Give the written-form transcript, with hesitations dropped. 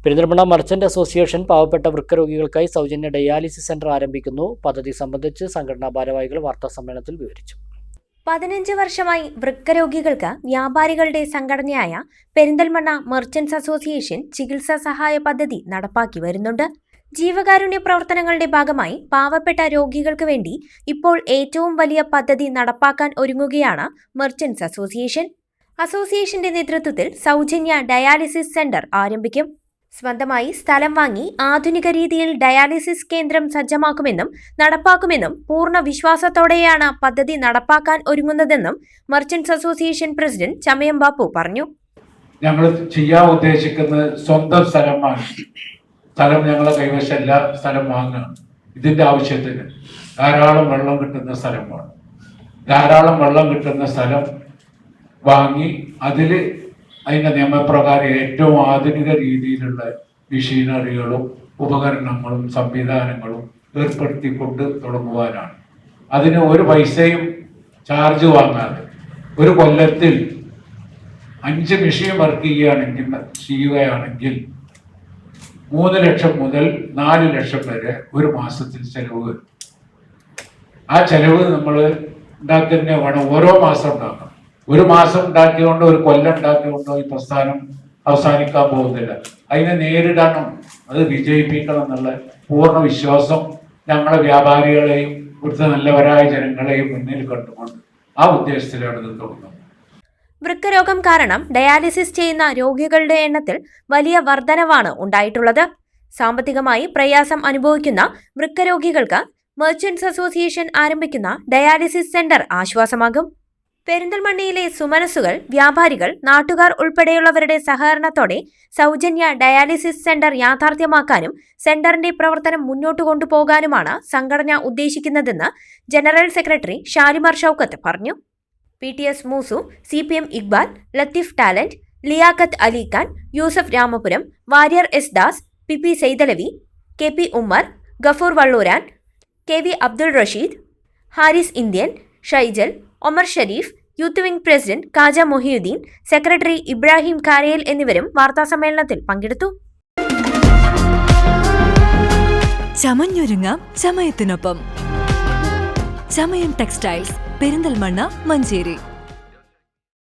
Perinthalmanna merchant association പാവപ്പെട്ട വൃക്കരോഗികൾക്കായി സൗജന്യ dialysis centre ആരംഭിക്കുന്നു. പദ്ധതി സംബന്ധിച്ച് സംഘടനാ ഭാരവാഹികൾ വാർത്താസമ്മേളനത്തിൽ വിവരിച്ചു. 15 വർഷമായി വൃക്കരോഗികൾക്ക് വ്യാപാരികളുടെ സംഘടനയായ പെരിന്തൽമണ്ണ മർച്ചന്റ്സ് അസോസിയേഷൻ ചികിത്സാ സഹായ പദ്ധതി നടപ്പാക്കി വരുന്നുണ്ട്. ജീവകാരുണ്യ പ്രവർത്തനങ്ങളുടെ ഭാഗമായി പാവപ്പെട്ട രോഗികൾക്ക് വേണ്ടി ഇപ്പോൾ ഏറ്റവും വലിയ പദ്ധതി നടപ്പാക്കാൻ ഒരുങ്ങുകയാണ് മർച്ചന്റ്സ് അസോസിയേഷൻ. അസോസിയേഷന്റെ നേതൃത്വത്തിൽ സൗജന്യ ഡയാലിസിസ് സെന്റർ ആരംഭിക്കും. സ്വന്തമായി സ്ഥലം വാങ്ങി ആധുനിക രീതിയിൽ ഡയാലിസിസ് കേന്ദ്രം സജ്ജമാക്കുമെന്നും നടപ്പാക്കുമെന്നും പൂർണ്ണ വിശ്വാസത്തോടെയാണ് പദ്ധതി നടപ്പാക്കാൻ ഒരുങ്ങുന്നതെന്നും മർച്ചന്റ്സ് അസോസിയേഷൻ പ്രസിഡന്റ് ചമയം ബാപ്പു പറഞ്ഞു. ഞങ്ങൾ ചെയ്യാൻ ഉദ്ദേശിക്കുന്നത് സ്വന്തം സ്ഥലം വാങ്ങി, സ്ഥലം ഞങ്ങളെ കൈവശമല്ല, സ്ഥലം വാങ്ങുക. ഇതിന്റെ ആവശ്യത്തിന് ധാരാളം വെള്ളം കിട്ടുന്ന സ്ഥലം വേണം. ധാരാളം വെള്ളം കിട്ടുന്ന സ്ഥലം വാങ്ങി അതിന്റെ നിയമപ്രകാരം ഏറ്റവും ആധുനിക രീതിയിലുള്ള മെഷീനറികളും ഉപകരണങ്ങളും സംവിധാനങ്ങളും ഏർപ്പെടുത്തിക്കൊണ്ട് തുടങ്ങുവാനാണ്. അതിന് ഒരു പൈസയും ചാർജ് വാങ്ങാതെ ഒരു കൊല്ലത്തിൽ 5 മെഷീൻ വർക്ക് ചെയ്യുകയാണെങ്കിൽ 3 ലക്ഷം മുതൽ 4 ലക്ഷം വരെ ഒരു മാസത്തിൽ ചെലവ് വരും. ആ ചെലവ് നമ്മൾ ഉണ്ടാക്കുന്ന വേണം, ഓരോ മാസം ഉണ്ടാക്കണം. ഒരു മാസം ഉണ്ടാക്കിയോണ്ടോ ഒരു കൊല്ലം ഉണ്ടാക്കിയോണ്ടോ ഈ പ്രസ്ഥാനം അവസാനിക്കാൻ പോകുന്നില്ല. അതിനെ നേരിടണം, അത് വിജയിപ്പിക്കണം എന്നുള്ള പൂർണ്ണ വിശ്വാസം ഞങ്ങളെ വ്യാപാരികളെയും ഇവിടുത്തെ നല്ലവരായ ജനങ്ങളെയും മുന്നിൽ കണ്ടുകൊണ്ട് ആ ഉദ്ദേശത്തിലാണ് ഇത് തുടങ്ങുന്നത്. വൃക്കരോഗം കാരണം ഡയാലിസിസ് ചെയ്യുന്ന രോഗികളുടെ എണ്ണത്തിൽ വലിയ വർധനവാണ് ഉണ്ടായിട്ടുള്ളത്. സാമ്പത്തികമായി പ്രയാസം അനുഭവിക്കുന്ന വൃക്കരോഗികൾക്ക് മർച്ചന്റ്സ് അസോസിയേഷൻ ആരംഭിക്കുന്ന ഡയാലിസിസ് സെന്റർ ആശ്വാസമാകും. പെരിന്തൽമണ്ണയിലെ സുമനസ്സുകൾ, വ്യാപാരികൾ, നാട്ടുകാർ ഉൾപ്പെടെയുള്ളവരുടെ സഹകരണത്തോടെ സൗജന്യ ഡയാലിസിസ് സെന്റർ യാഥാർത്ഥ്യമാക്കാനും സെന്ററിന്റെ പ്രവർത്തനം മുന്നോട്ട് കൊണ്ടുപോകാനുമാണ് സംഘടന ഉദ്ദേശിക്കുന്നതെന്ന് ജനറൽ സെക്രട്ടറി ഷാലിമാർ ഷൌക്കത്ത് പറഞ്ഞു. PTS Moosu, CPM Iqbal, Latheef talent, Liyakath Alikhan, Yusuf Ramapuram, Warrier S Das, PP Saidalavi, KP Ummer, Gafoor Valluran, KV Abdul Rasheed, Haris Indian, Shaijal, Omar Shareef, youth wing president Khaja Mohiyuddin, secretary Ibrahim Karayil എന്നിവരും വാർത്താസമ്മേളനത്തിൽ പങ്കെടുത്തു. ചമഞ്ഞൊരുങ്ങാം ചമയത്തിനൊപ്പം. ചമയം ടെക്സ്റ്റൈൽസ്, പെരിന്തൽമണ്ണ, മഞ്ചേരി.